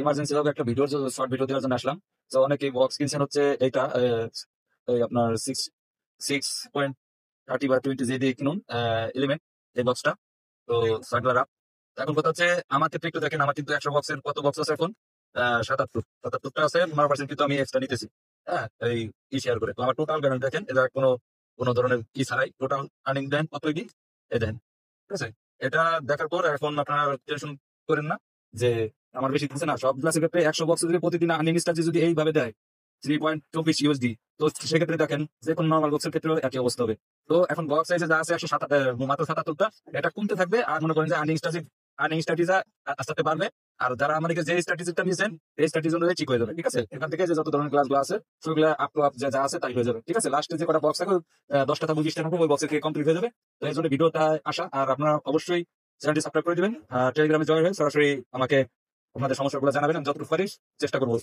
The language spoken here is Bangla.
ইমার্জেন্সি ভাবে একটা ভিডিওর শর্ট ভিডিও দেওয়ার জন্য আসলাম। তো অনেকে বক্স কিনছেন হচ্ছে এইটা এই আপনার 6.30 বা 20 যে দিয়ে কিনুন এলিমেন্ট এই বক্সটা। তো সার্কুলার আপ। এখন কথা হচ্ছে আমার ক্ষেত্রে একটু দেখেন, আমার কিন্তু 100 বক্সের কত বক্স আছে এখন? 77টা আছে, 9% কিন্তু আমি এক্সট্রা নিতেছি। হ্যাঁ, এই শেয়ার করে। তো আমার টোটাল ব্যালেন্স দেখেন, এটা কোনো কোনো ধরনের ছাড়াই টোটাল আর্নিং দেন কত কি এই দেন। ঠিক আছে? এটা দেখার পর এখন আপনারা টেনশন করেন না যে আমার বেশি দিচ্ছে না। সব গ্লাসের ক্ষেত্রে 100 বক্সে যদি প্রতিদিন আর্নিং স্টার্ট যদি এইভাবে দেয় 3.24 USD, তো সেক্ষেত্রে দেখেন যে কোনো নর্মাল বক্সের ক্ষেত্রে একই অবস্থা হবে। তো এখন বক্স সাইজে যা আছে 107, মাত্র 77টা, এটা কমতে থাকবে। আর মনে করেন যে আর্নিং স্ট্র্যাটেজি আস্তে আস্তে বাড়বে। আর যারা আমাদেরকে যে স্ট্র্যাটেজিটা নিয়েছেন এই স্ট্র্যাটেজি অনুযায়ী ঠিক হয়ে যাবে। ঠিক আছে? এখান থেকে যে যত ধরনের ক্লাসগুলো আছে সেগুলো আপ টু আপ যা আছে তাই হয়ে যাবে। ঠিক আছে? লাস্টে যে কটা বক্স থাকবে 10টা থাকবে 20টা থাকবে, ওই বক্সে থেকে কমপ্লিট হয়ে যাবে। তো এই জন্য ভিডিওটা আসা। আর আপনারা অবশ্যই চ্যানেলটি সাবস্ক্রাইব করে দিবেন। টেলিগ্রামে জয়েন হয়ে সরাসরি আমাকে আপনাদের সমস্যাগুলো জানাবেন, আমি যতটুকু পারি চেষ্টা করবো।